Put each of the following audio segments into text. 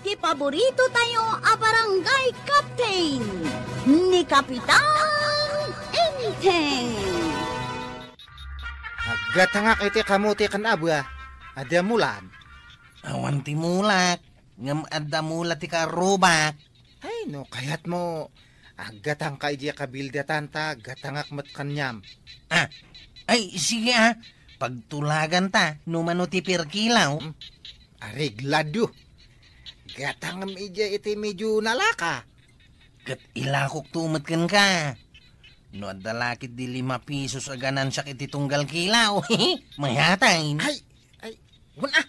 ti paborito tayo a barangay captain ni Kapitan Enteng. Gatangak iti kamuti kan abwa. Ada mulan. Awan ti mulak. Ngam adda mula ti karubak. Ay no, kayat mo. Gatang ka iti kabilda tanta, gatangak mat kanyam. Ay, sige Pagtulagan ta, numano ti pirkilaw. Ariglado. Gatangam iti iti medyo nalaka. Kat ilakok tumat kan ka. No adalakit di 5 pisos aganan siya iti tunggal kilaw. Mayatay. Ay, wala.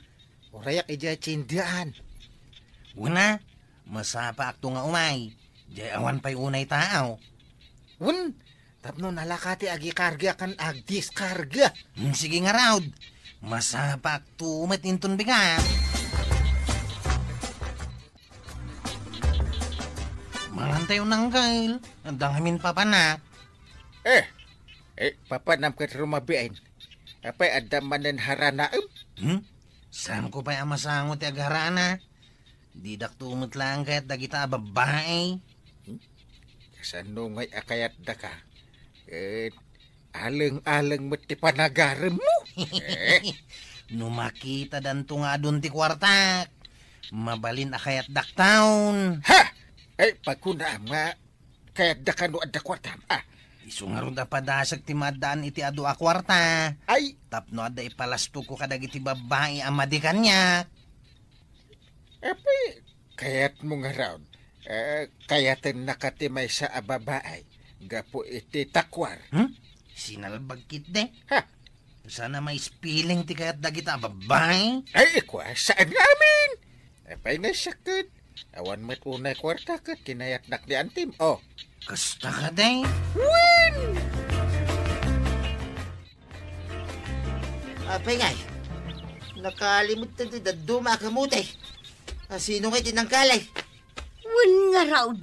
Orayak iti cindaan. Wala, masapa akto nga umay. Di awan pa'y unay tao. Wun, tapno nalakati agi karga kan agdiskarga. Sige nga raud, masapa akto umatintun bigat. Mangantayo ng kail, dangamin papanak. Papanam kat rumabiain. Apay adamanan haranaem. Saan ko pa'y amasangot ti agharana? Didak tumot lang kahit dagita babae. Kasano ngay akayat da ka? Alang-alang mo ti panagaram mo. Numakita danto nga adun ti kwartak. Mabalin akayat daktaon. Ha! Pagkunam nga, kayat da ka no adda kwartam. Isu nga ron da padasag ti madaan iti adu a kwarta. Ay! Tapno adda ipalasto ko kadag iti babae amadi kanya. Kayat mo nga raon. Kayatan nakatimay sa ababaay. Gapo iti takwar. Sinalbag kit de. Ha? Sana may spilling ti kayat dagita babae. Ay, saan nga amin? Apay nga sakit. Awan mo't unay kwarta ka, kinayatnak ni Antim. Kasta ka de. Win! Apay ngay, nakalimut na ti daduma kamutay. Sino ngay tinangkalay? Wan nga raud.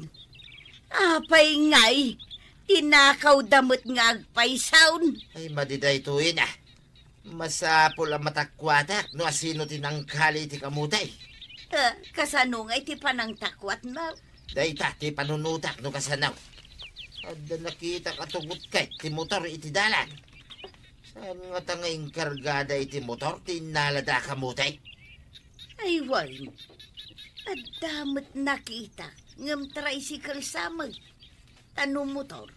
Apay ngay, tinakaw damot nga agpaysawn. Ay, madiday tuwin Masapol ang matakwatak no asino tinangkali ti kamutay. Kasano ngay ti panang takwat na. Dayta ti panunutak no kasanaw. Adda nakita katugot kay ti motor iti dalan. Saan nga tangayng kargada iti motor tinalada kamutay? Ay why, adamot nakita ngam tricycle samag. Tanong motor,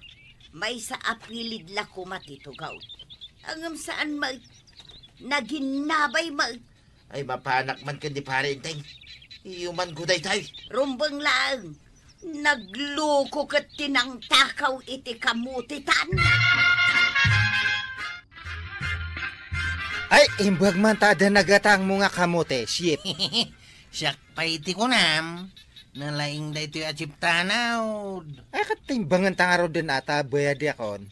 may sa apilid la kumatitugaw. Angam saan naginabay Ay mapanak man kan di parenteng. Iyuman guday tayo. Rumbang lang, nagloko kat tinang takaw iti kamutitan. Ay, imbag man tada nagatang mo nga kamote, ship. Siyak pa iti kunam. Nalaing da ito yung achiptanaw. Ay, katimbangan tangaraw din ata, bayad yakon.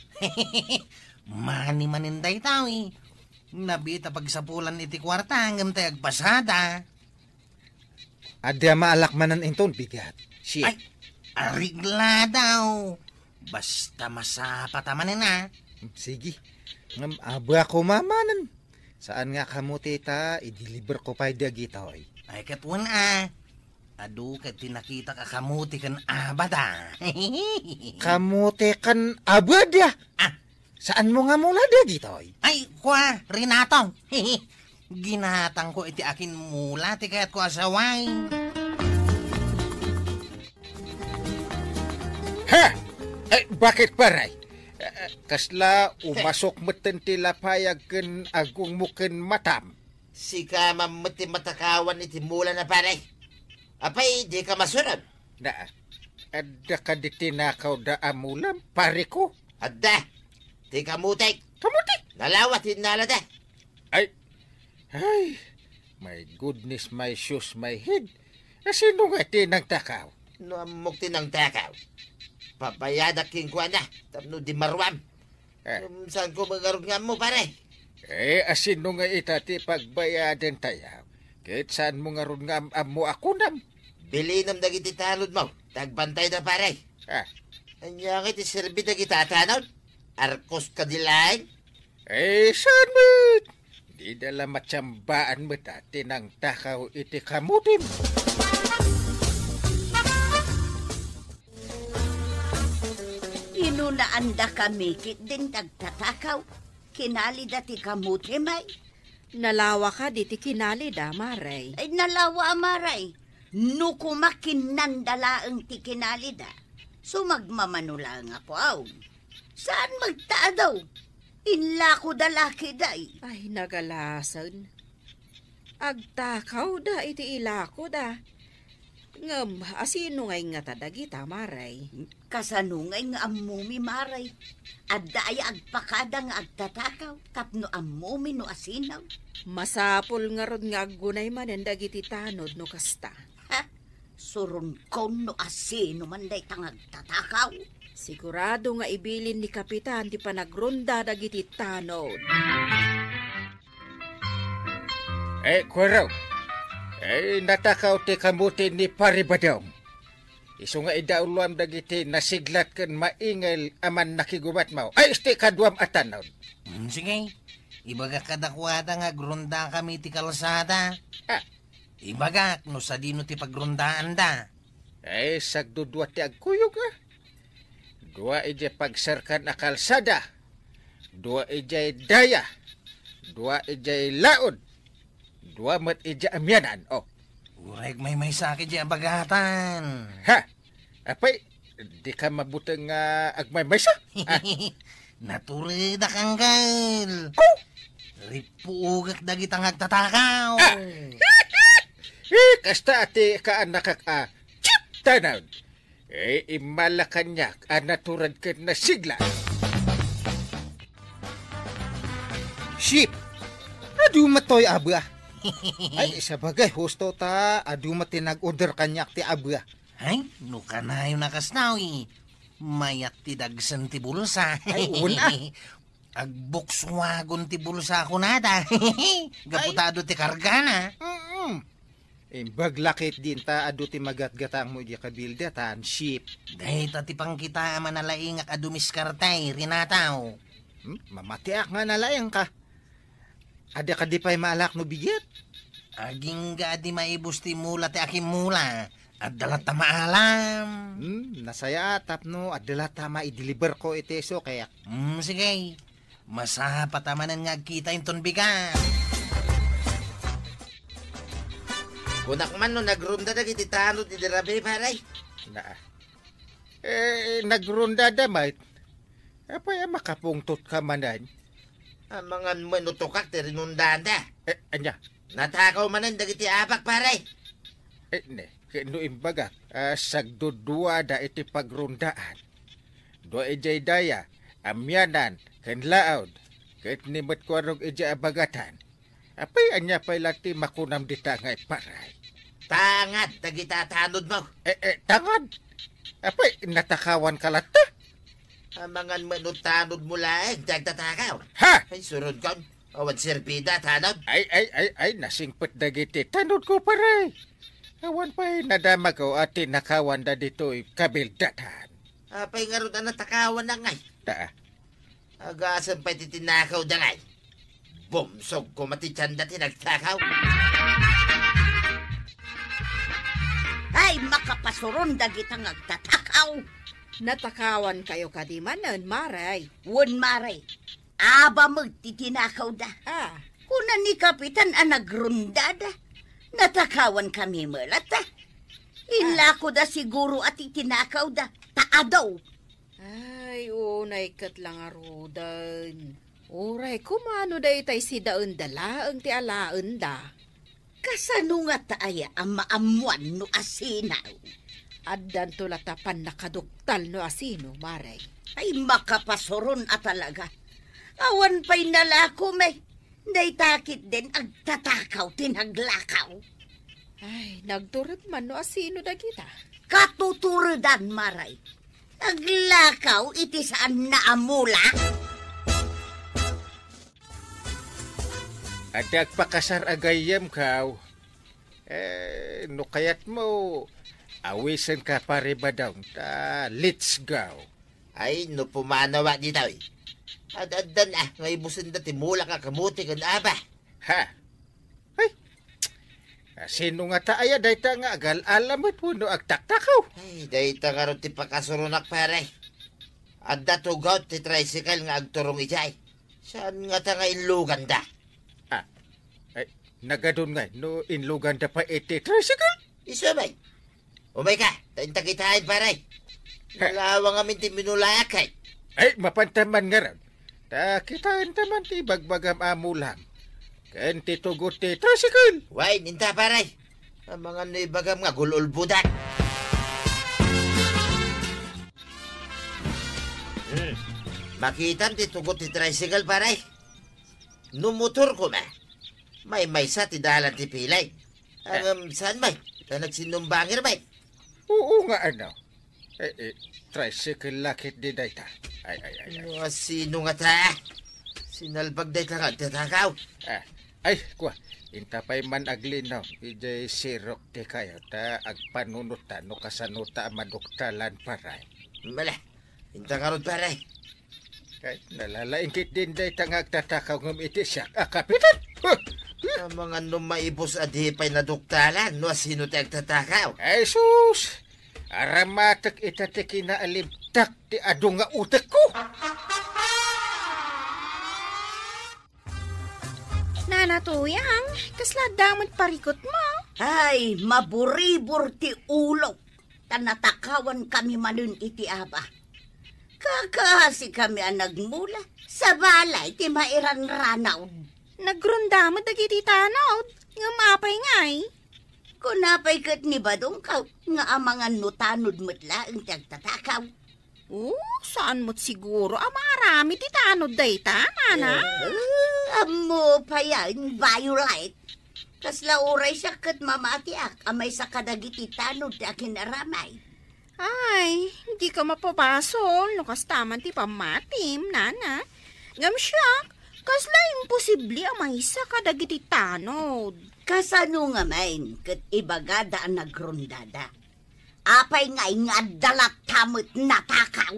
Mani-maninday tao Nabita pagsapulan iti kwarta hanggang tayo agpasada. Adya maalakmanan inton, bigat. Ship. Ay, arigla daw. Basta masapatamanin Sige. Ngam aba ko mamanan. Saan nga kamote ta, i-deliver ko pa dagita oy. Ay katwan Adu kat tinakita ka kamuti kan abada. Kamote kan abada? Saan mo nga mula dagita oy? Ay, kwa, Renato. Ginatang ko iti akin mula, ti kaya't ko asaway. Ha? Ay, bakit paray? Kasla umasok meten ti lapayag ken agung mo ken matam. Si ka mamati matakawan iti mula na paray. Apay, di ka masunod. Adda ka di tinakaw da amulam, pare ko. Adda, di kamutay. Kamuti? Nalawat hinalada. Ay, my goodness, my shoes, my head. Sino nga tinang takaw? No amok tinang takaw. Papayadak king kwa na. Tapno di marwam. Saan ko magarog nga mo, pare? Asino nga itati pagbayadan tayaw. Kahit saan mo nga ron nga mo ako nam. Bilinam dagiti talod mo. Tagbantay na, pare. Anya nga iti serbi dagiti tatanod? Arkos ka dilain? Saan mo? Di dala matsambaan mo dati ng takaw iti kamutin. No naanda kamikit din tagtatakaw. Kinali dati kamuti may. Nalawa ka di ti kinali da, Maray. Ay nalawa amaray. No kumakinandala ang ti kinali da. So magmamanula nga po aw. Saan magtaa daw? Inla ko dalaki day. Ay, nagalasan. Agtakaw da, iti ilako da. Ngam, asino ngay nga tadagita, Maray? Kasanungay nga amumi maray. Adda ay agpakada nga agtatakaw. Tapno amumi no asinaw. Masapol nga rod nga aggunay manen dagiti tanod no kasta. Ha? Surun ko no asino man day tang agtatakaw. Sigurado nga ibilin ni Kapitan ti panagronda dagiti tanod. Kwaraw. Natakaw ti kamuti ni Paribadong. Iso nga idauluam dagiti nasiglat kan maingal aman nakigubat mo. Ay, isti kaduam atanaw. Sige, ibaga kadakwada nga gronda kami ti kalsada. Ibaga, no sa dino ti pagrondaan da. Sagdudwa ti agkuyog Dua ijay pagsarkan na kalsada. Dua ijay daya. Dua ijay laod. Dua mat ijay amyanan. Ureg may sakit di abagatan. Ha? Apay, di ka mabutang agmay sa? Naturida kang gal. Ripuugak dagitang agtatakaw. Kasta ati kaan nakak chip tanaw. Imalakanyak naturad ka na sigla. Ship! Adu matoy abah. Ay, sabagay, husto ta, adu matinag-order kanyak ti abah. Ay, no ka na yung nakasnawi. Mayat ti dagsan ti bulsa. Ay, una. Agbukswagon ti bulsa ko nada. Gaputado ti kargana. Baglakit din ta, adu ti magatgatang mo di kabildatan, ship. Dahil ti pang kita manalaing adumiskartay, rinataw. Mamatiak nga nalayang ka. Ada ka di pa'y maalak no bigyat? Aging ga di maibus ti mula ti aking mula. At dalat ta maalam. Nasaya tapno, at dalat ta maideliver ko iteso kaya. Sige. Masapatamanan nga kita inton bigat. Kunak man no nagrunda na kiti tanod ni Dirabe, paray. Nagrunda damay. Apay makapungtot ka manan. Ang mga manutokak ti rinundaan da. Anya? Natakaw manan dagiti apak, paray. No imbaga, sagdudua da iti pagrundaan. Dua ijay daya, amyanan, kanlaod, kahit nimot ko arog ijay abagatan. Apay anya pa'y lati makunam di tangay paray. Tangad, dagita tanod mo. Tangad? Apay, natakawan ka lata? Ang mga manutanod mo lang, dagtatakaw. Ha? Ay, surod kon. Awan serpida, tanod. Ay, nasingpet dagiti. Tanod ko paray. Awan pa'y nadama ko at tinakawan da dito'y kabildatan. Apay nga ron na natakawan na ngay. Agasan pa'y titinakaw da ngay. Bumsog ko matitsanda tinagtakaw. Ay, makapasuron dagitang agtatakaw. Natakawan kayo kadimanan, Maray. Wan maray. Aba magtitinakaw da. Kuna ni Kapitan nagrunda da. Natakawan kami malata. Inla ko da siguro at itinakaw da. Taadaw. Ay, unay kat lang arudan. Uray, kumano da itay si daun dala ang ti alaan da. Kasano nga taaya ang maamuan no asinaw. Addan tulatapan nakaduktal no asino, Maray. Ay makapasuron at talaga. Awan pa'y nalako may. Naitakit din agtatakaw tinaglakaw. Ay, nagturot man no asino da kita. Katuturudan, Maray. Aglakaw iti saan naamula. At agpakasar agayam kaw. No kayat mo, awisan ka pare ba daw? Let's go. Ay, no pumanawa dito eh. Ad-adan ngay busin dati mula ka kamuti kan aba. Ha? Ay, sino nga taaya dahi ta nga agal alamat mo no agtaktakaw? Ay, dahi ta nga ron ti pakasurunak pare. At datugaw ti tricycle nga agturong ijay. Saan nga ta nga inlugan da? Ay, nagadun nga, no inlugan da pa iti tricycle? Iso bay. Umay ka, tainta kitahin paray. Nalawa nga minti minulakay. Ay, mapantaman nga rin. Ta kitaan taman ti bagbagam amulam. Ken ti tugot ti tricycle. Way, ninta paray. Ang mga naibagam nga gululbudak. Makitam ti tugot ti tricycle paray. Numutor ko ma. May sa ti dalan ti pilay. Saan bay? Ta nagsinumbangir bay? Oo nga ano. Tricycle lakit di dayta. Ay. Sino nga ta? Sinalbag day ta nga tatakaw. Ay, kuha. Intapay man aglinaw. Ijay sirok ti kayo. Ta agpanunutan no kasanuta maduktalan paray. Mala, inta karod paray. Kahit nalalaingkit din dayta nga agtatakaw ng iti siya. Kapitan! Ang mga numaibos adhipay na duktalan. No, sino ti agtatakaw? Ay, sus! Aramatak itatiki na alibtak ti ado nga utak ko. Nanatuyang, kasla damot parikot mo. Ay, maburibur ti ulo. Tanatakawan kami manun iti aba. Kakasi kami ang nagmula. Sa balay, ti mairan ranaw. Nagrundamot dagiti tanod. Nga mapay ngay. Kunapay kat ni Badong kaw, nga amangan no tanod mutla ang tagtatakaw. Saan mo't siguro marami ti tanod dayta, nana? Amo pa yan, Violet. Kasla uray siya kat mamatiak, amay sa kadagiti tanod ti akin aramay. Ay, hindi ka mapapasol, no kastaman ti pamatim, nana. Ngam siya, kasla imposible amay sa kadagiti tanod. Kasano nga main, kat ibagada ang nagrundada. Apay nga'y nga dalat tamot natakaw.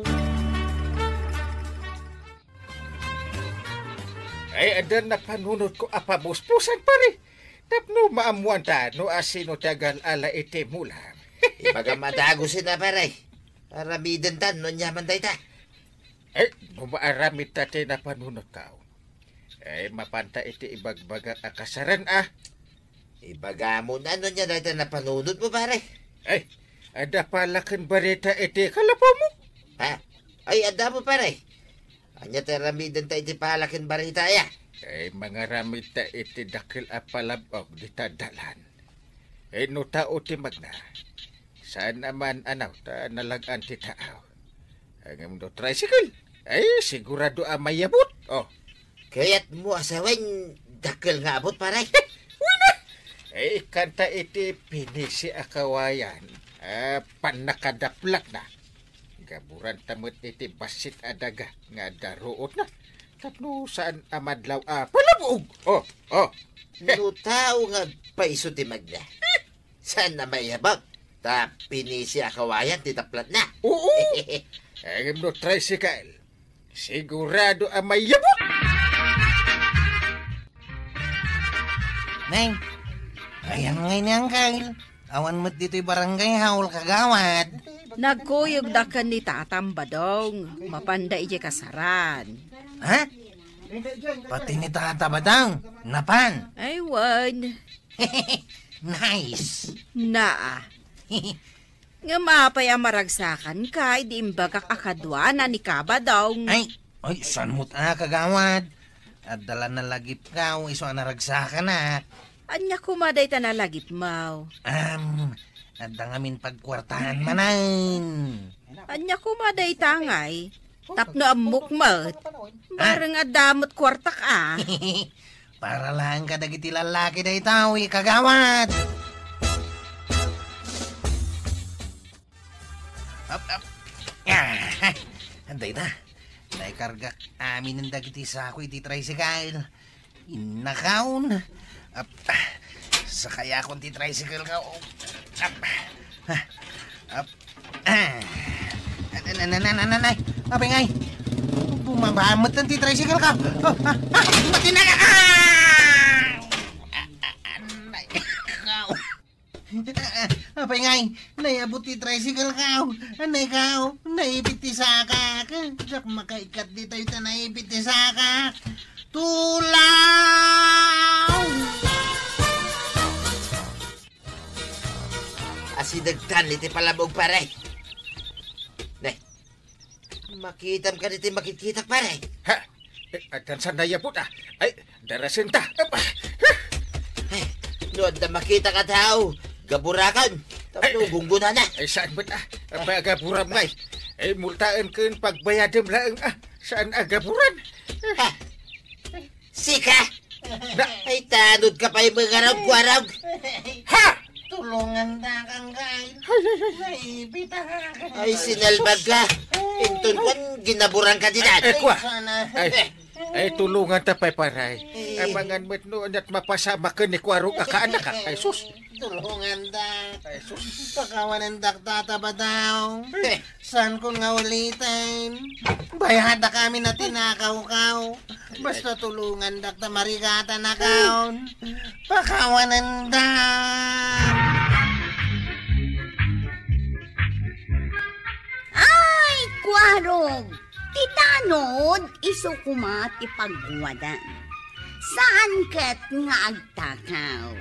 Ay, adan na panunod ko apabuspusan pare. Tapno maamuan ta, no asino tagal ala iti mulam. Ibaga madago sila paray. Aramidan tan, no nyaman day ta. Ay, mumaaramid ta na panunod kao. Ay, mapanta iti ibagbaga akasaran Ibaga mo na, no niya day na panunod mo paray. Ay, ada palakan barita iti kalapo mo. Ha? Ay, ada mo paray. Anya teramidan ta iti palakin barita ya. Ay, mga ramid ta iti dakil apalabog di tadalan. Ay, no tao ti magna. Saan naman anaw ta nalagan ti tao. Ang do tricycle. Ay, sigurado amayabot. Kaya't mo asawan dakil nga abot paray. Ay, kanta iti pinisi akawayan. Panakadaplak na. Gaburan tamot iti basit adaga nga daruot na. Tapno saan amadlaw palabog. No tao nga paiso ti magna. Saan na mayabag? Ta pinisi akawayan ti taplat na. Oo. Ang no tricycle. Sigurado amayabot. Neng, ayan ngay niyang Kyle. Awan mo't dito'y barangay haul kagawad. Nagkuyog da ka ni tatam Badong. Mapanda ije kasaran. Ha? Pati ni Tata Badang. Napan? Ay, wan. Nice. Naa. Nga mapay amaragsakan ka, di imbagak akadwana ni Kabadong. Ay, saan mo't kagawad? At dala na lagip ka, iso anaragsakan na. Anya kumaday ta na lagip mau. At dangamin pagkwartahan manan. Anya kumaday tangay. Tapno amok mat. Barang adamot kwartak Para lang ka dagiti lalaki day tao, kagawad. Up. Anday na. Day karga amin ang dagiti sa ako iti tricycle. Inakaon. Up. Sakaya akong ti tricycle ka. Up. Nanay. Apay ngay. Bumabamot ang ti tricycle ka. Matinaga ka! Apay ngay, naiabot ti tricycle kao. Anay kao, naipit ti sakak. Sak makaikat di tayo ta naipit ti sakak. Tulaw! Asidagtan iti palabog pare. Nay, makitam ka niti makikita pare. Ha? At saan nayabot Ay, darasin ta. Noon na makita ka tao, gaburakan. Tapos gunggunan na. Ay, saan ba't agaburam ngay? Ay, multaan kan pagbayadam lang saan agaburan? Sika! Ay, tanod ka pa yung mga arag-arag. Ha? Tulungan na kang guide. Naipit Ay, sinalbag ka. Intun kan, ginaburan ka din Ay, kwa. Sana. Ay, tulungan ta pa'y paray. Amangan mo't noon at mapasama ka ni Kwarog akaanak ka. Ay, sus. Tulungan da. Ay, sus. Pakawanan daktata ba daw? Saan ko nga ulitin? Bayada kami na tinakaw-kaw. Basta tulungan dakta marigata na kaon. Pakawanan da. Ay, Kwarog! Titanod, iso kumati pagwadan. Saan kat nga agtakaw?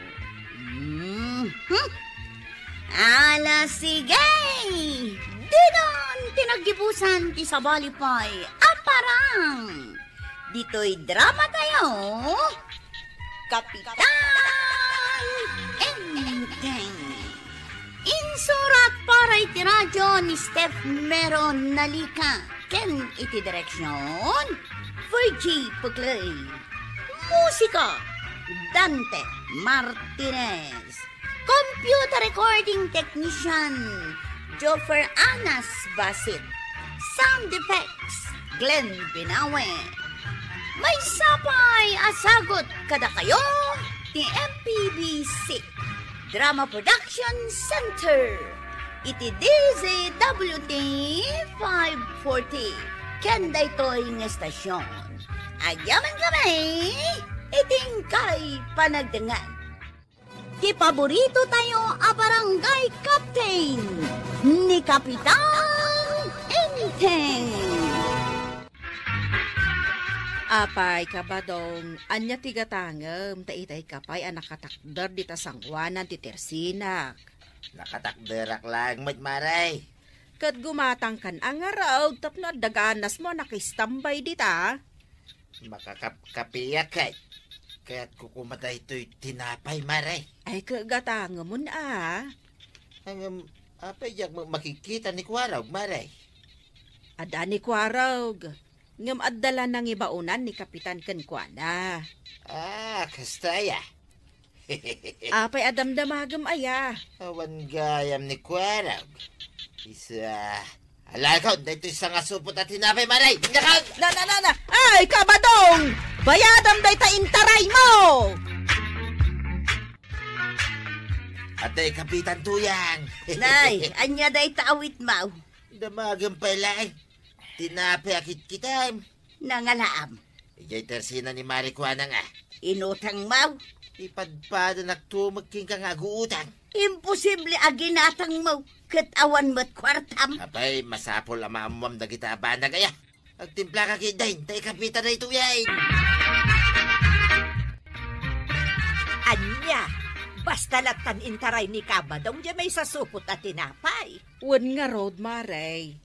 Ala, sige! Dinon, tinagibusan ti sabalipay, aparang! Dito'y drama tayo, Kapitan Enteng! Insurat para iti radyo ni Steph Meron Nalika. Ken iti direksyon, Virgie Puglay. Musika, Dante Martinez. Computer recording technician, Joffer Anas Basit. Sound effects, Glenn Binawe. May sapay asagot kada kayo ni MPBC Drama Production Center. Iti DZWT 540. Kenda ito'y ng estasyon. Agyaman kami, iting kay panagdangan. Ti paborito tayo a barangay captain ni Kapitan Enteng. Apay kabadong, anya tigatangem, taitay kapay anak katakder di tasangwanan ti Tersinak. Nakatakderak lang, maray. Kat gumatang kan ang araw, tapno daganas mo nakistambay dita. Makakapiyak kay. Kaya't kukumatay ito'y tinapay, maray. Ay kagatangem mo na. Ang apay yak makikita ni Kwarog, maray. Ada ni Kwarog. Ngam addala nang ibaunan ni Kapitan Kenkwana. Kastaya. Apay adamdamagam aya. Awan gayam ni Kwarog. Isa... Alakaw, dito isang asupot at tinapay, maray! Nakag! Na! Ay, kabadong! Bayadam day ta intaray mo! Atay, Kapitan Tuyang! Nay, anya day taawit mau. Damagang pala. Tinapay akit kita. Nangalaam. Ijay tersina ni Marikwana nga. Inutang mau. Ipadpada nagtumagking kang aguutang. Imposible aginatang mo. Katawan mo't kwartam. Apay, masapol ang maamuam na kita banda kaya. Agtimpla ka kidain, tay Kapitan na ito yain. Anya, basta latan intaray ni Kabadong di may sasupot at tinapay. Wan nga road, maray.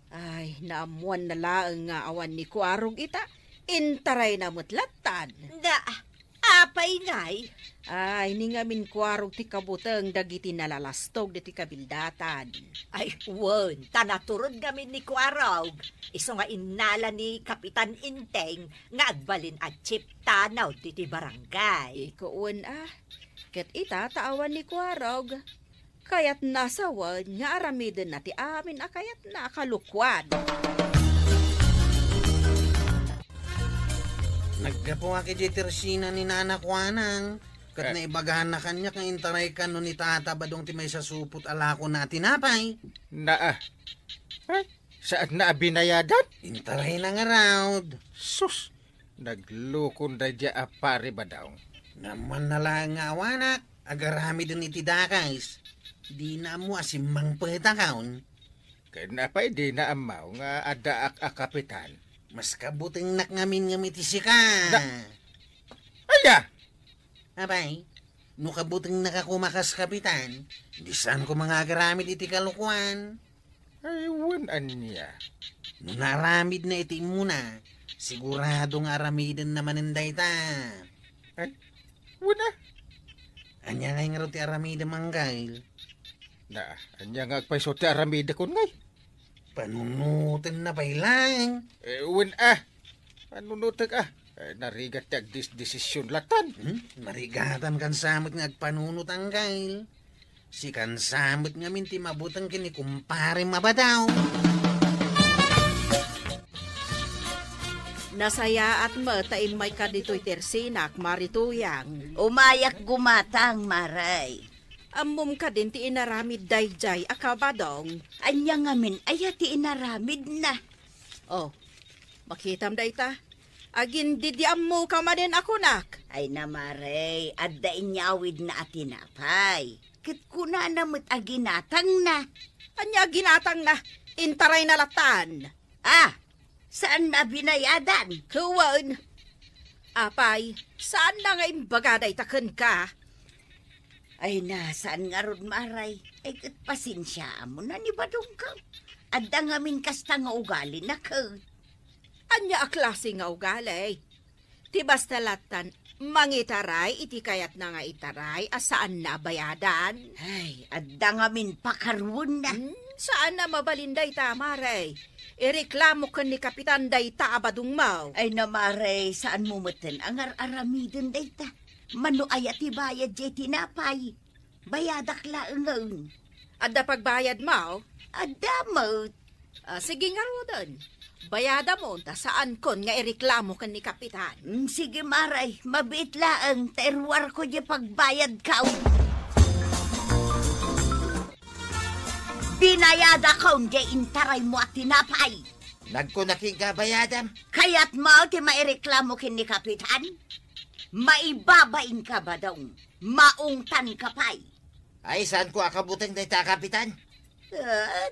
Ay, naamuan na laang nga awan ni Kwarog ita. Intaray na mutlatan. Da, apay ngay. Ay, ni nga min Kwarog ti kabutang dagiti nalalastog di ti kabildatan. Ay, won, tanaturod kami ni Kwarog. Iso nga inala ni Kapitan Inteng nga agbalin at chip tanaw ti barangay. Ikuun ket ita taawan ni Kwarog. Kaya't nasawan nga aramiden na ti amin kayat nakalukwan. Naggapo nga kay Tersina ni Nana Kwanang. Kat naibagahan na kanya kang intaray ka no ni Tata Badong ti may sasupot alako na tinapay. Saan na binayadan? Intaray na nga raw. Sus, naglukon da dya apari ba daw? Naman na lang nga awanak. Agarami din iti dakais. Di na mo asimang pagtakaon. Kenapa'y di na amaw nga ada ak kapitan. Mas kabuting nakngamin ngamiti si ka. Aya! Abay, no kabuting nakakumakas kapitan, di saan ko mga agaramid iti kalukuan. Ay, wanan niya. No naramid na iti muna, sigurado nga aramidin naman inday ta. Ay, wana. Anya ngay nga ro ti aramidin manggayl. Na, anya nga agpaiso ti aramida kon ngay. Panunutin na lang. Panunutin narigat ti desisyon latan. Marigatan kan samot nga agpanunot ang gail. Si kan samot nga minti mabutang kini kumpare mabadaw. Nasaya at mataim may kadito'y tersinak marituyang. Umayak gumatang, Maray. Amom ka din ti inaramid dayjay akabadong. Anya ngamin ay ti inaramid na. Oh, makitam dayta. Agin didiam mo ka maden ako nak. Ay na, Maray, adda inyawid na atinapay. Kit kuna namit aginatang na. Anya ginatang na, intaray na latan. Saan na binayadan? Kuwan. Apay, saan na nga imbagaday taken ka? Ay nasaan nga ron, Maray? Ay kat pasensya mo na ni Badong ka. Adda ngamin kasta nga ugali na ka. Anya a klase nga ugali. Ti basta latan, mangitaray, iti kayat na nga itaray, asaan na bayadan? Ay, adda ngamin pakarwon na. Saan na mabalinday ta, Maray? Ireklamo ka ni Kapitan Dayta abadong mau. Ay na, Maray, saan mo matan ang aramidin dayta? Mano ayati bayad jay tinapay. Bayadak laengon. Adda pagbayad mau? Adda mo. Sige nga ro doon. Bayada mo ta saan kon nga ireklamo ka ni Kapitan. Sige, Maray, mabit laeng terwar ko jay pagbayad ka. Binayada ka jay intaray mo at tinapay. Nagkunaking kabayadam. Kaya't mo ti maireklamo kin ni Kapitan? Maibabain ka ba daw? Maungtan ka pa'y? Ay, saan ko akabutang dayta, kapitan?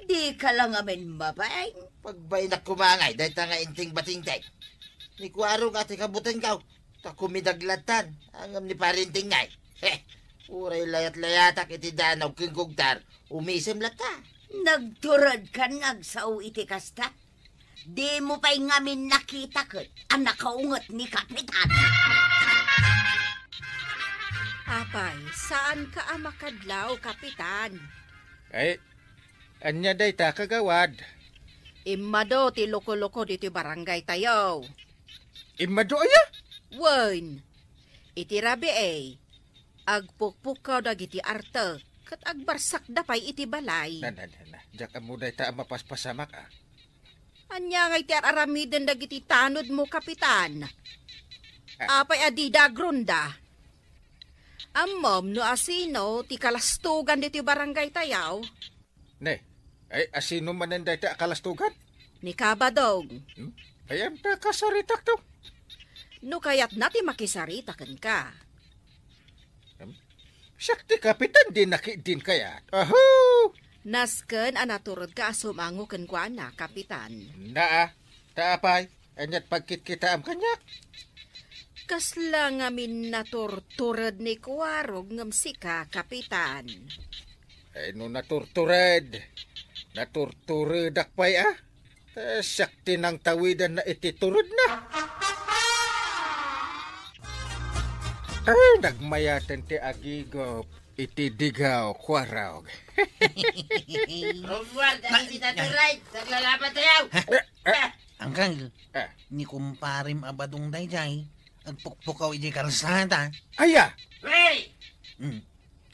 Di ka lang amin mabay. Pagbay na kumangay, dayta nga inting batingtay. Ni kuaro nga ti kabutang kaw. Takumidaglatan, angam ni parinting ngay. Uray layat-layatak iti danaw kingkugtar, umisim lata. Nagturad ka nagsaw iti kasta? Di mo pa'y ngamin nakita ko ang nakaungot ni Kapitan. Apay, saan ka amakadlaw, Kapitan? Ay, anya dayta kagawad. Imado ti loko-loko dito barangay tayo. Imado aya? Wen, iti rabi agpukpukaw dagiti arte, kat agbarsak dapay iti balay. Na. Diyak mo dayta mapaspasamak Anya ngay ti aramiden dagiti tanod mo, Kapitan. Apay adida grunda. Ammom no asino ti kalastugan diti barangay tayaw. Ne, ay asino manen dayta akalastugan? Ni Kabadong. Ayam ta kasaritak to. No kayat nati makisaritaken ka. Sakti Kapitan din nakidin kaya. Aho! Nasken anaturod ka sumango ken kuana, Kapitan. Naa, taapay, anyat pagkit kita am kanyak. Kasla ngamin naturturod ni Kuwarog ngem sika, Kapitan. Ay no naturturad akpay sakti ng tawidan na ititurod na. Ay, nagmayatan ti agigop. Iti digaw, Kuwarog. Rumwal, dahil kita turay, naglalaban tayo. Angkal, ni kumparim abadong dayjay, agpukpukaw iti kalsada. Aya! Wey!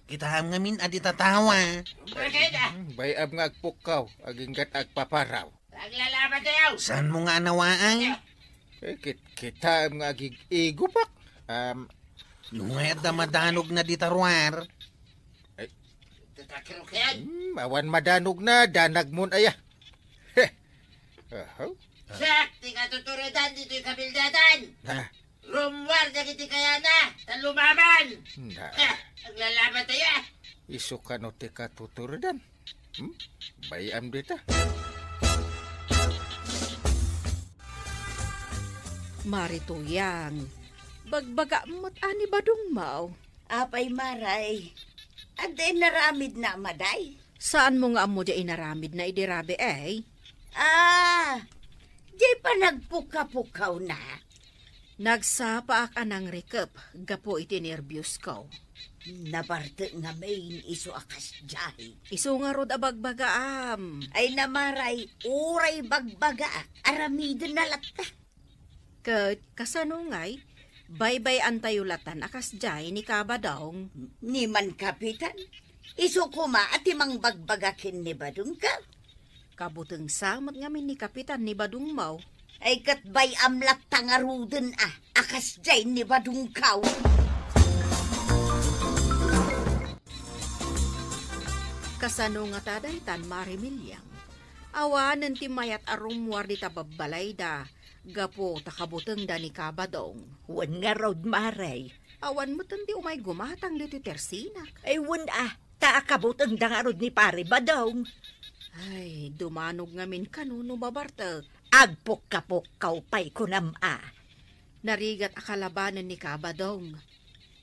Kita ngamin adi tatawa. Bayab nga agpukaw, aginggat agpaparaw. Naglalaban tayo. Saan mo nga nawaan? Kita nga agigupak. Lungayat na madanog na ditarwar. Tatakirukyan. Awan madanog na, danag mon aya. Sakti ka tuturidan dito yung kabildatan. Rumwar na kiti kaya na, talumaban. Naglalaban tayo. Isu ka no ti katuturudan. Bayam dita. Marituyang, bagbaga mo't ani badong mau. Apay maray. Aday naramid na maday. Saan mo nga amo di inaramid na idirabe eh? Di pa nagpuka-pukaw na. Nagsapa ak anang rekep, gapo iti nervyos ko. Nabarte nga main iso akas jahi. Iso nga rod abagbagaam. Ay namaray, uray bagbaga, aramidin na latta. Kat kasanungay, baybay antayulatan akas jay ni kabadong. Ni man kapitan, iso kuma at imang bagbagakin ni badung ka. Kabuteng samot ngamin ni kapitan ni badung mau. Ay katbay amlat tangaruden akas jay ni badung kaw. Kasano nga tadaytan marimilyang. Awanan ti mayat arumwar di tababalay da. Gapo takabuteng da ni kabadong. Wan nga road maray. Awan mo tandi umay gumatang dito tersinak. Ay wan taakabutang da nga rod ni pare badong. Ay, dumanog ngamin kanuno babartag. Agpok-kapok pay kunam Narigat akalabanan ni kabadong.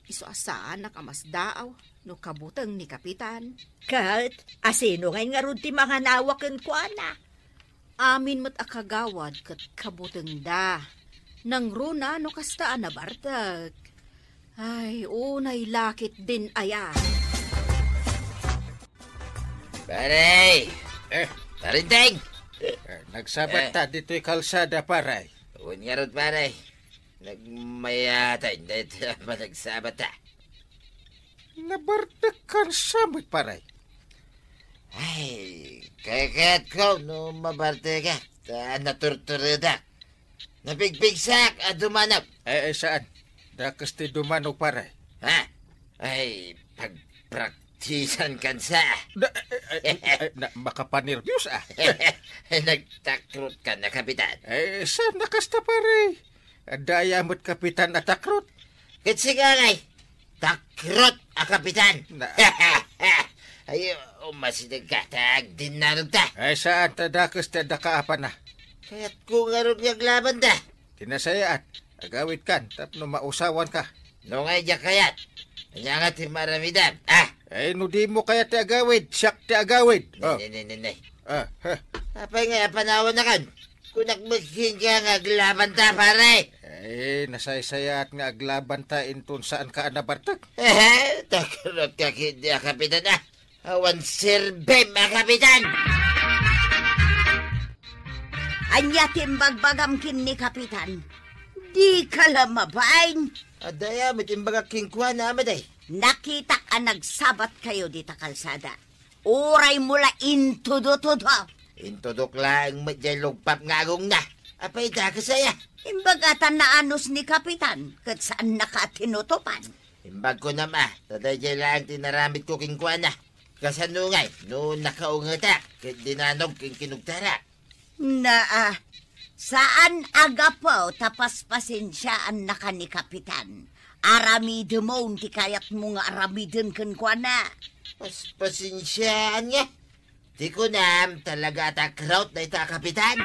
Iso asaan nakamasdaaw no kabuteng ni kapitan. Kat, asino nga rod ti mga nawakan ko Amin mo't akagawad kat kabuteng da. Nang runa no kastaan na bartag. Ay, unay lakit din aya. Paray! Parinteng! Nagsabat ta dito'y kalsada, paray. Uwan nga rod, paray. Nagmayatan, dahil ba nagsabat ta? Nabartak kan samit, paray. Ay, kayakat ko, no mabarte ka. Naturturida. Napigpigsak at dumanap. Ay, saan? Dakas ti dumano, paray. Ha? Ay, pagpraktisan kan sa. Makapanirvyos, Nagtakrut ka na, kapitan. Ay, saan nakasta, paray? Daya mo't kapitan at takrut. Kitsigangay, takrut a kapitan. Ay, umasidag ka, tag dinarog ta. Ay, saan tadakas tadakaapan na? Kaya't kung arog niyaglaban ta. Tinasayaan, agawid kan, tapno mausawan ka. No ngay diya kayat. Kanya nga ti maramidam. Ay, no di mo kaya ti agawid, siyak ti agawid. Nay. Ha. Apay nga, panawan na kan. Kung nagmaghin ka nga aglaban ta, pare. Ay, nasaysayat nga aglaban ta intun saan ka anabartag. Takrut ka kindi, kapitan Awan sirbe, kapitan. Anya timbagbagam kin ni kapitan. Di ka lamabain. Adaya, matimbaga kingkuha na amaday. Nakita ka nagsabat kayo dita kalsada. Uray mula intudo-tudo. Intudok lang madjalugpap nga agong na. Apay da kasaya. Imbagatan na anos ni kapitan. Kat saan nakatinutupan. Imbag ko nama. Taday lang tinaramit ko kingkuha na. Kasanungay, no nakaungata. Kat dinanog king kinugtara. Saan agapaw tapas pasensyaan na ka ni kapitan? Aramidin mo, hindi kayat mo nga aramidin kan kwa na. Pasensyaan nga. Di ko nam talaga takraut na ita, kapitan.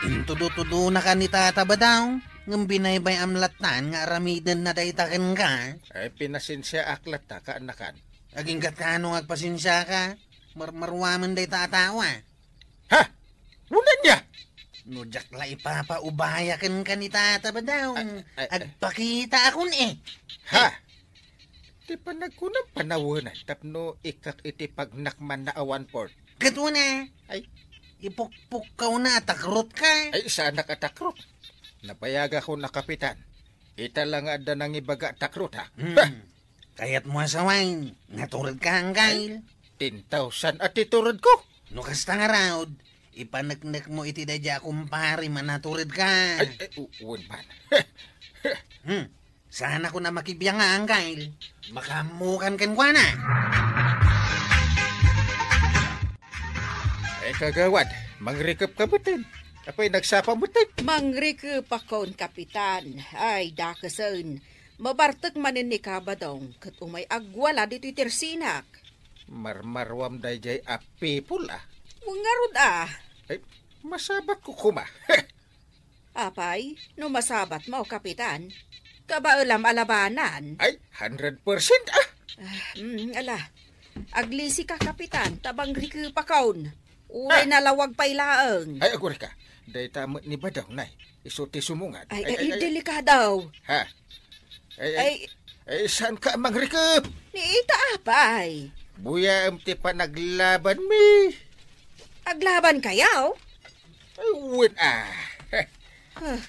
Intudo-tudo na ka ni Tata Badaw. Ngam binaybay amlatan nga aramidin na daytakin ka. Ay, pinasensya aklat ta ka anakan. Aging katano agpasensya ka. Marwaman day tatawa. Ha? Unan niya? Nujak la ipapaubayakan ka ni Tata Badaw. Agpakita akon Ha? Di pa nagkunang panawanan tapno ikak iti pagnakman na awan port. Kato na. Ay. Ipukpuk ka na, takrot ka. Ay, saan nakatakrot? Napayaga ko na kapitan. Ita lang ada nang ibaga takrot, ha? Kaya't mo asawang, naturad ka hanggail. 10,000 at iturad ko. No kasta nga raod, ipanagnak mo iti dadya kumpari manaturad ka. Ay, uwan pa na. Sana ko na makibiyang nga hanggail. Makamukan kan kwa na. Ay, kagawad, mangrikap ka butin. Apay nagsapa butin. Mangrikap akon, kapitan. Ay, dakasan. Mabartag manin ni Kabadong, kat umay agwala dito'y tersinak. Marmarwam day jay a people Ungarod Ay, masabat ko kuma. Apay, no masabat mo, Kapitan. Kabaulam alabanan. Ay, 100% Ala, aglisi ka, Kapitan, tabang riku pakaon. Uray nalawag pailaang. Ay, agore ka. Day tamo ni Badaw, nay. Isuti sumungan. Ay, delikadaw. Ha? Ay, saan ka mangrikap? Niita apay. Buya ti pa naglaban mi. Aglaban kayaw? Ay, win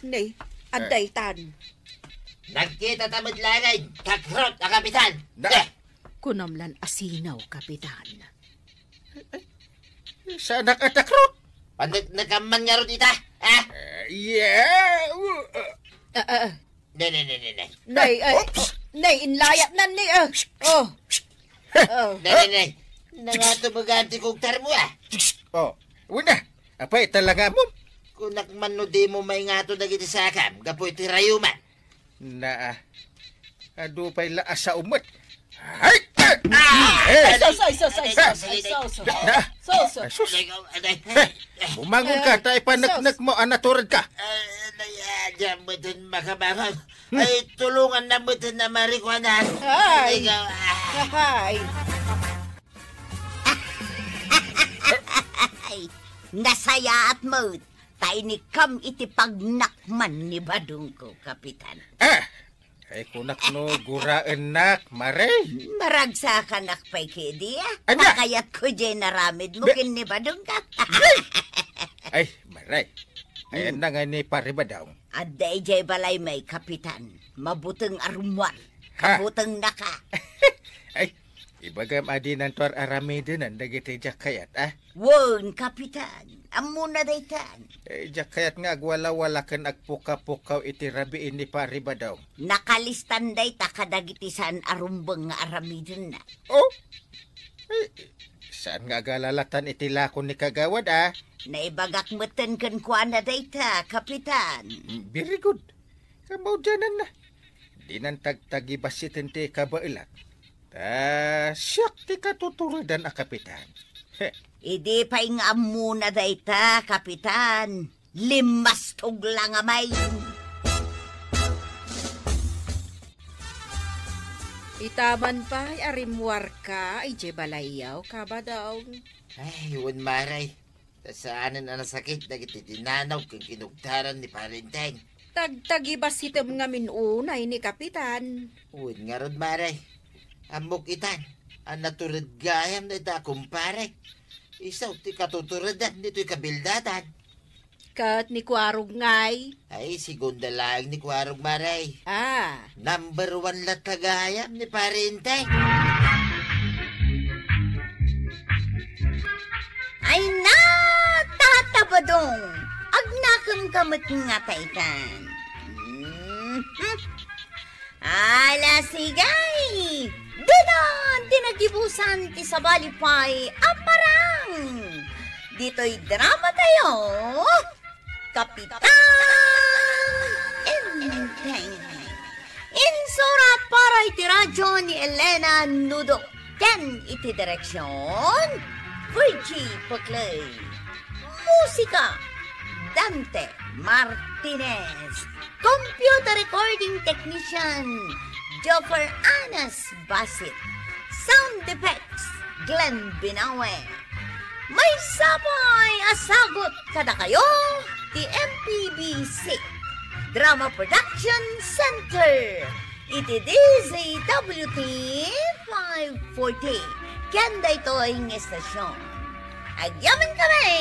Nay, adaytan. Nagkita tamad langay, kakrot na kapitan. Kunamlan asinaw, Kapitan. Saan nakatakrot? Panit nakaman nga ron ita, Yeah. Nay, nay, inlayat na ni, Nay. Nangatubaganti kong tarmo, Wina, apay talaga mo? Kung nakman no di mo may ngato na giti sakam, gapoy ti rayuman. Ado pa'y laas sa umat. Ay! Bumangon ka, tayo panagnak mo, anaturad ka. Diyan mo din makabangon. Ay, tulungan na mo din na marikwanan. Ay! Ay, nasaya at mo. Tayo ni Kam iti pagnakman ni Badong ko, Kapitan. Ay kunak no, guraan nak, maray. Maragsa ka nakpay kedi, Anya? Kayat ko dyan naramid mo kin ni Badong ka. Ay, maray. Ayan na nga ni Paribadaw. Aday jay balay may, Kapitan. Mabuteng arumwal. Ha? Kabuteng naka. Ay, ibagam adi ng tuwar aramidin ang dagiti jakayat, Won, Kapitan. Amuna daytan. Jakayat nga agwala-wala kan agpuka-pukaw iti rabiin ni Paribadaw. Nakalistan day takadagitisan arumbeng nga aramidin na. Oh? Saan nga galalatan iti lakon ni Kagawad, Naibagak meten kan kuana dayta, Kapitan. Very good. Kamaw dyanan na. Di nang tagtagibasitin ti kabailat. Siyak ti katuturidan a Kapitan. Idi pa'y nga muna dayta, Kapitan. Limas tuglang amay. Itaman pa, arimwar ka, ay balayaw, Kabadaw. Ay, yun maray. Saanan na nasakit na kitinanaw kung kinugtaran ni Parinteng. Tagtagibas hitam nga minunay ni Kapitan. Uwin nga ron maray. Amok itan. Ang naturad gayam na ita kumpare. Isaw ti katuturadan dito'y kabildatan. Kat ni Kwarog ngay. Ay, segunda lang ni Kwarog maray. Number 1 latagayam ni Parinteng. Ay na, tatabadong. Agnakam kamot nga taytan. Ala sigay. Dadan, tinagibusan ti sabalipay aparang. Dito'y drama tayo. Kapitan Inteng. Insurat para iti radyo ni Elena Nudok. Ken iti direksyon Virgie Paclay. Musika Dante Martinez. Computer recording technician Joffer Anas Basit. Sound effects Glenn Binawe. May sabay asagot kada kayo ti MPBC Drama Production Center. Iti DZWT 540. Kanda ito'y estasyon. Agyaman kami,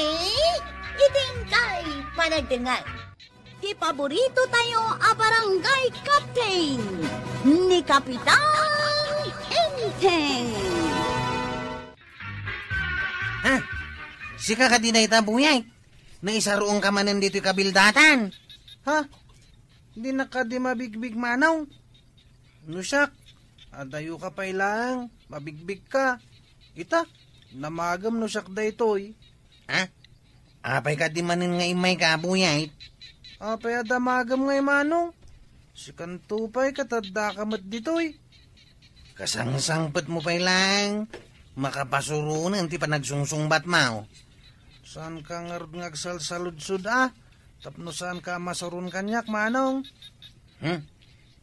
iting kay panagdangay. Ti paborito tayo a barangay captain ni Kapitan Inteng. Sika ka dinay tabuyay. Na isaroong ka manan dito'y kabildatan. Di na ka di mabigbig manaw. Nusak, adayo ka pa ilang, mabigbig ka. Ita, namagam nusak da ito'y. Apay ka di manin nga imay ka, buyay. Apay adamagam nga imano. Si Kantupay katadda kamat ditoy. Kasangsangpet mo pa'y lang. Makapasurunan ti panagsungsungbat mo. Saan ka ngagsalsaludsud Tapno saan ka masarun kanyak, manong?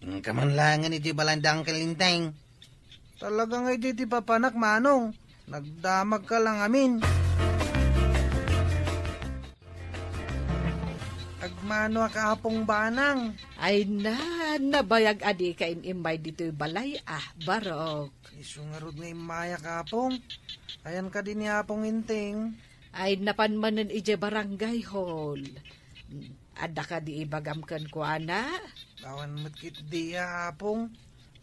Yung kamanlangan iti balandang kalinteng. Talagang iti ti papanak, manong. Nagdamag ka lang amin. Agmano akapong banang. Ay nabayag adi ka inimbay dito'y balay barok. Isungarod nga imaya kapong. Ayan ka din ni apong inting. Ay napanmanan ije barangay hall. Ada ka di ibagamkan ko, ana? Awan matkit di apong.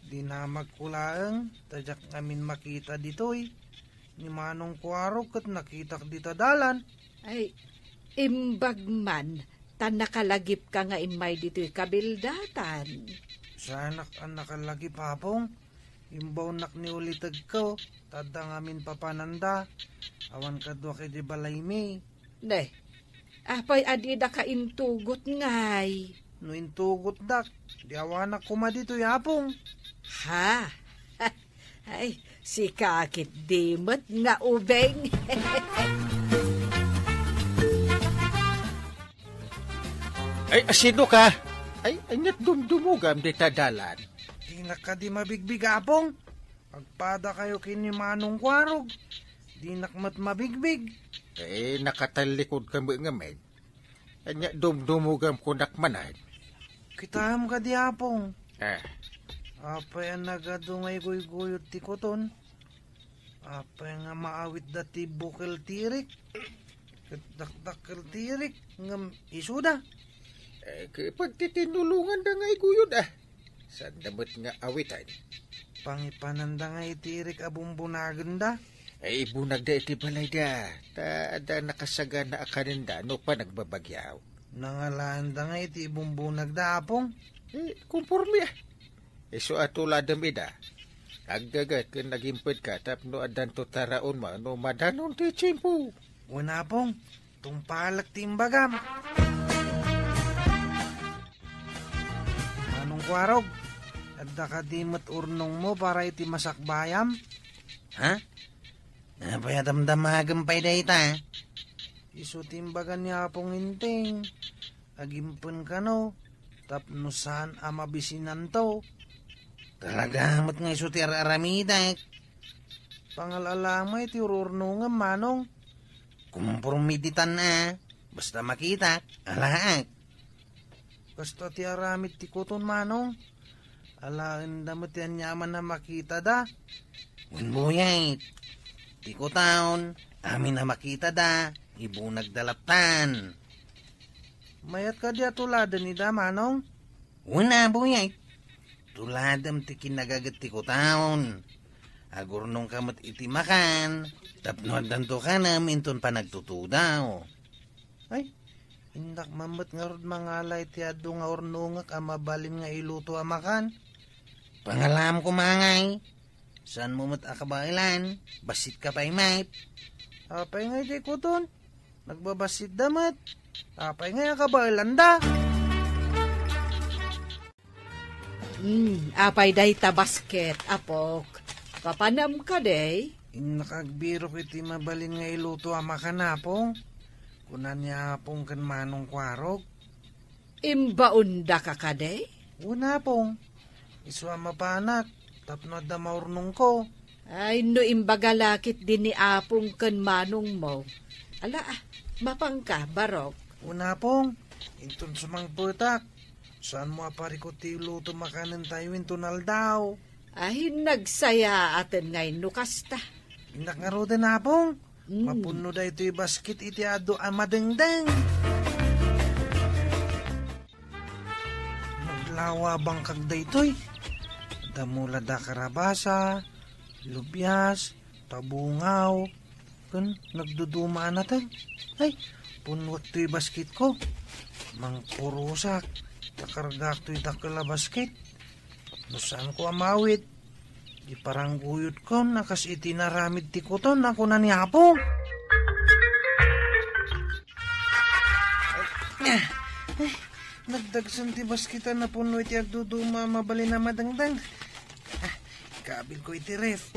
Di na magkulaang. Tadyak ngamin makita ditoy. Ni Manong Kuarog kat nakita dita dalan. Ay, imbagman. Tan nakalagip ka nga imay dito'y kabildatan. Sanak ang nakalagip apong. Imbaw nak ni ulitag ko. Tada ngamin papananda. Awan ka doon kay di balay mi. Ne, apay adida ka intugot ngay. No intugot dak, di awanak kuma dito yapong. Ha? Ay, si kakit dimot nga ubeng. Ay, sino ka? Ay, anyat dumdumugam di tadalan. Di na ka di mabigbig apong. Pagpada kayo kini Manong Kuarog. Di nakmat mabigbig. Eh, nakatalikod ka mo nga men. Anyat dumdumugam ko nakmanay. Kitaham ka di apong. Apay ang nagadungay guyot ti koton. Apay nga maawit dati bukil tirik. Dakdakil tirik. Ngam isuda. Kapag titinulungan na nga'y guyod Saan damot nga awitan? Pangipananda nga itirik abumbunagan da. Ay bunag da iti balay da. Da nakasaga na akaninda no pa nagbabagyaw. Nangalaan da nga iti bumbunag da apong. Kumpormi so atuladam ida. Agdagat kung nagimpad ka tapno adan to taraon ma no madanon ti tsimpo. Wala pong. Tungpalak timbagam. Manong Kuarog, adda ka di urnong mo para iti masakbayam? Ha? Napayadamdamagam pa'y da ita. Isu timbagan niya pong inting. Agimpun ka no. Tapno saan amabisinan to. Talagamot nga isu ti aramidak. Pangalalama iti ururnong manong. Kumpurmiditan basta makita, alaak. Basta ti aramid ti kuton manong. Alaan damot yan nyaman na makita da. Winbuyay. Ti kutaon, amin na makita da. Ibunag dalaptan. Mayat ka di atuladan ni da manong? Una buyay. Tuladam ti kinagagat ti kutaon. Agurnong kamot iti makan. Tapno danto ka na minton pa nagtutudaw. Ay, indak mamot nga rod mga alay ti ado nga ornungak amabalin nga iluto amakan. Pangalam ko mangay. Saan mo mat akabailan? Basit ka pa'y maip. Apay nga iti kuton. Nagbabasit damat. Apay nga akabailan da. Apay day ta basket, apok. Papanam ka day? Nakagbiro iti mabalin nga iluto amakan apong. Kunan niya apong kan Manong Kuarog. Imbaunda ka ka day? Una pong. Iswa mapanak. Tapno da maurnong ko. Ay, no imbagalakit din ni apong kan Manong mo. Ala, mapang ka, barok. Una pong. Intun sumang putak. Saan mo aparikot ti luto makanan tayo intunal daw? Ay, nagsaya atin ngay nukasta. Inak nga roda na pong. Mapuno da ito'y basket iti ado amadengdeng. Naglawa bang kagda ito'y. Damula da karabasa, lubyas, tabungaw. Kun, nagdudumaan natin. Ay, punwat to'y basket ko. Mang purusak. Takargak to'y dakala basket. No saan ko amawit? Di parang guyot ko, nakas itinaramid ti kuton, ako na niyapo. Nagdagsan ti bas kita na puno iti agduduma mabali na madangdang. Kabil ko iti ref.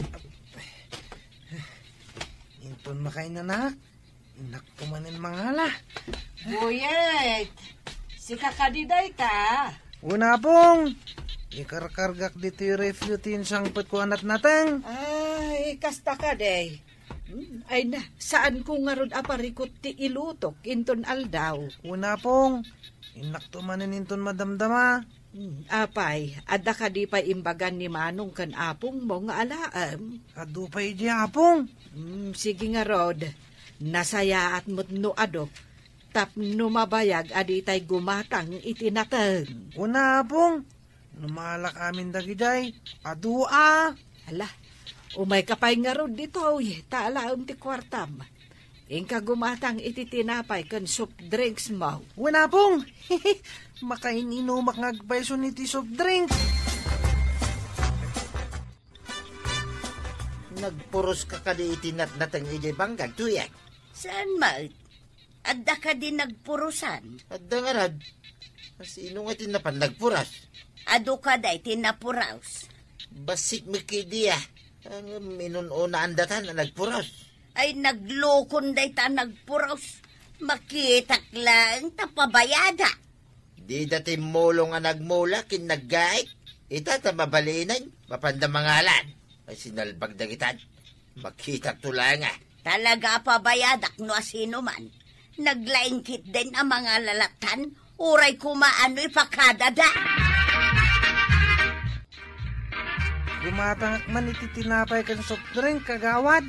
Inton makain na na. Inak tumanin mangala. Buyet, si kakadiday ta. Una pong. Ikarkargak dito yung ref yutin sangpet ko anat natang. Ay, kasta ka day. Ay na, saan ko nga ron aparikot ti ilutok inton aldaw? Una pong. Inak tumanin inton madamdama. Apay, adda ka di pa imbagan ni Manong kan apong mo nga alaam. Adu pa iji apong. Sige nga Rod, nasaya at mutno ado. Tap numabayag adi tay gumatang itinatang. Una apong. Numalak amin dagiday. Adu Hala, umay kapay nga Rod dito ay taalaam ti kwartam. Ingka gumatang ititinapay kan soft drinks mo. Una pong. Makaininumak ngagpaiso ni ti soft drink. Nagpuros ka kadi itinat natang ijay banggag, tuyak. Saan maut? Adda ka din nagpurusan. At dangarad, sino nga tinapan nagpuras? Ado ka day tinapuraos. Basik mikidiya. Ang minununa andatan na nagpuras. Ay naglokon day ta nagpuraos. Makitak lang tapabayada. Di dati mulong nga nagmula kin naggait. Ita ta mabalinan, mapandamangalan. Ay sinalbag dagitan. Makitak tulanga. Talaga pabayadak no asino man. Naglaingkit din ang mga lalatan. Uray kumaano'y pakadada. Gumatang man ititinapay kan soft drink kagawad.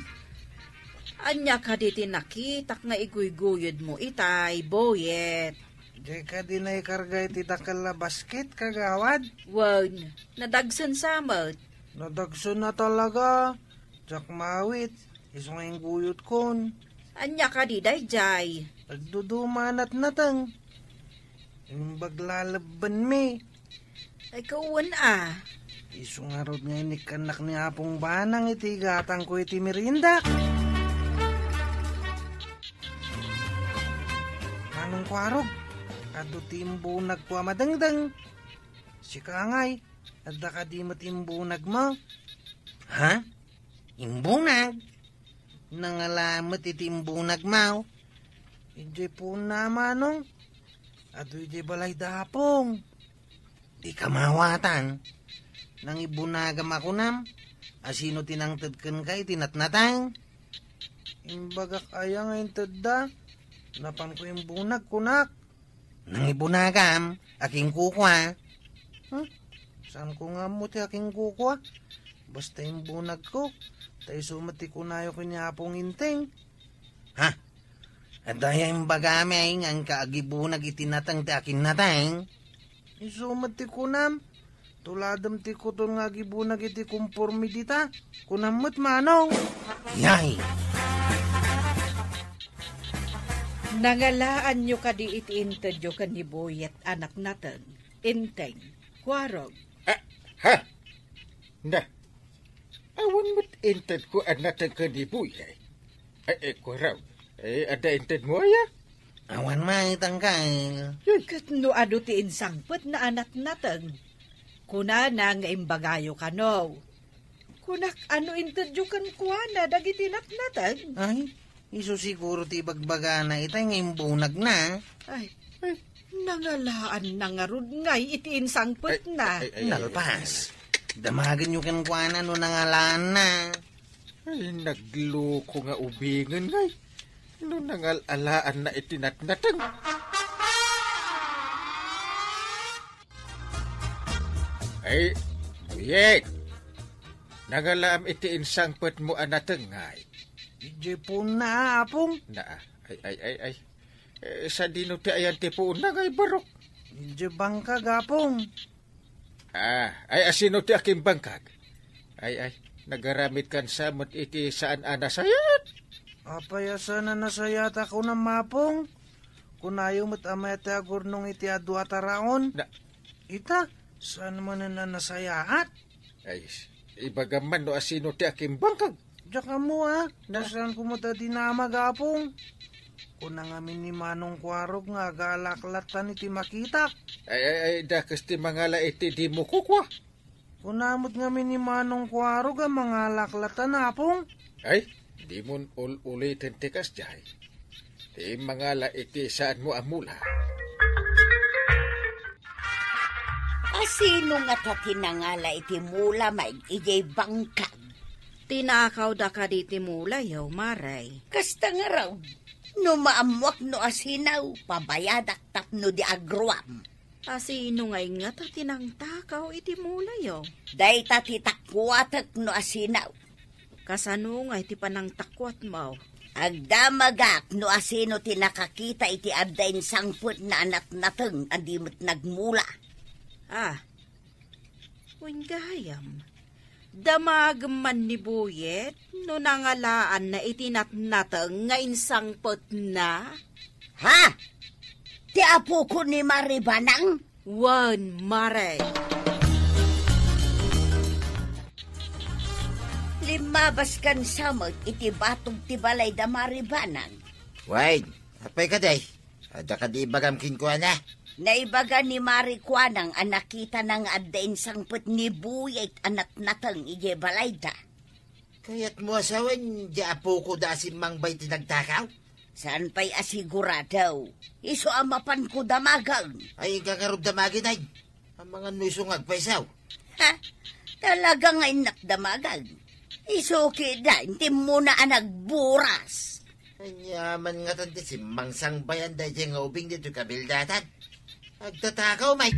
Anya ka di tinakitak nga iguygoyod mo itay, boyet. Di ka din ay karga ititakal na basket kagawad. Wan, nadagsan samot. Nadagsun na talaga. Jak mawit. Isong guyot kon. Anya ka di dayjay. Nagdudumanat natang. Yung baglalaban mi. Ay kawan Isong arod nga inikanak ni Apong Banang iti gatang ko iti merinda. Manong kwarog, ado timbo nagkwa madangdang. Si Kangay, adda ka di matimbunag mo. Ha? Imbunag? Nangalamat iti imbunag mo. Ijay po na manong. Ado ijay balay dapong. Di ka mawatan. Nang ibunagam ako nam, asino tinangtad kan kay tinatnatang. Imbagak ayang ayintad da, napan ko yung bunag kunak. Nang ibunagam, aking kukwa. Saan ko nga mo ti aking kukwa? Basta yung bunag ko, tayo sumati ko na yung kinyapong inteng. Ha? At daya yung bagami ang kaagibunag itinatang ti aking natang. Isumati ko nam. Tuladam ti kuton nga gibunag iti kumpormi dita. Kunamot manong. Yay! Nangalaan nyo ka di iti intedyo ka ni Boyet anak natin. Inteng, kwarog. Ha? Na. Awan mo't inted ko anatan ka ni Buyay. Ay, kwaraw. Ada inted mo ya? Awan maitang kail. Kat no ado ti insangpet na anak natin. Kuna na nga imbagayo ka no. Kunak ano intedyo kan kuana dagiti natin. Ay, iso siguro ti bagbaga na itay nga imbunag na. Ay, nangalaan na nga rod ngay iti insangpet na. Nalpas. Damagan nyo kan kuana no nangalaan na. Ay, nagloko nga ubingan ngay. No nangalalaan na itinatnatang. Ay, Buyek. Nangalaam iti insangpet mo anatang ngay. Ije po na apong. Na, ay. Sa dino ti ayan ti po na ngay barok. Ije bangkag apong. Ay asino ti aking bangkag. Ay, nagaramit kan samot iti saan anasayat. Apayasa na nasayat ako na mapong. Kunayo mo't amay ti agurnong iti adu ataraon. Na, ita, saan mo na nasayaat? ay, ibagaman no asino ti aking bangkag. Diyak mo nasaan ko mo ta dinamag apong. Kuna ngamin ni Manong Kwarog nga galaklatan iti makitak. Ay, dakas ti mangala iti di mo kukwa. Kunamot ngamin ni Manong Kwarog ang mga laklatan apong. Ay, di mo ulitin ti kasjay. Ti mangala iti saan mo amula. Sino nga ta tinangala iti mula may ijay bangkag? Tinakaw da ka di ti mula, yaw, maray. Kasta nga raw, no maamwak no asinaw, pabayadak tapno di agruam. Sino ngay nga ta tinangtakaw iti mula, yaw? Day ta titakwatak no asinaw. Kasano nga iti panang takwat mo? Agdamagak no asino tinakakita iti abdain sangput na anak nateng andimot nagmula. Gayam. Damagman ni Buyet no nangalaan na itinatnateng nga insangput na? Ha? Ti apo ko ni Maribanang? Wan, Mare. Limabas kan samot iti batong tibalay da Maribanang. Wait, apay ka day? Ada ka di bagam kinkuha na? Naibaga ni Marikwanang ang nakita ng addain sangput ni Buyet anak natang ije balayda. Kaya't mo asawan, di apo ko da si Mang Bay tinagtakaw? Saan pa'y asiguradaw? Iso amapan ko damagang. Ay, kakarog damagin ay. Ang mga nusong agpaisaw. Ha? Talaga nga inak damagang. Iso kida, hindi mo na nagburas. Anyaman nga tanti si Mang Sangbayan dahil nga ubing dito kabildatan. Agtatakaw, may.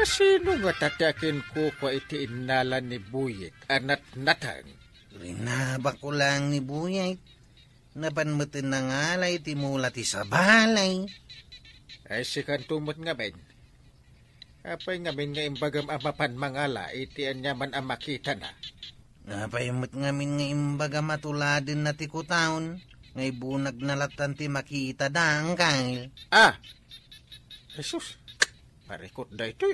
Sino nga tatakin ko kwa iti inalan ni Buyet anat natang? Rinaba ko lang ni Buyet. Napanmutin na ngalay ti mula ti sa balay. Ay si kantumot nga ben. Apay nga ben nga imbagam amapan mangala iti anyaman ang makita na. Napayamot ngamin nga imbaga matuladin na ti kutaon. Ngay bunag na latan ti makita dang kail. Jesus, parikot da ito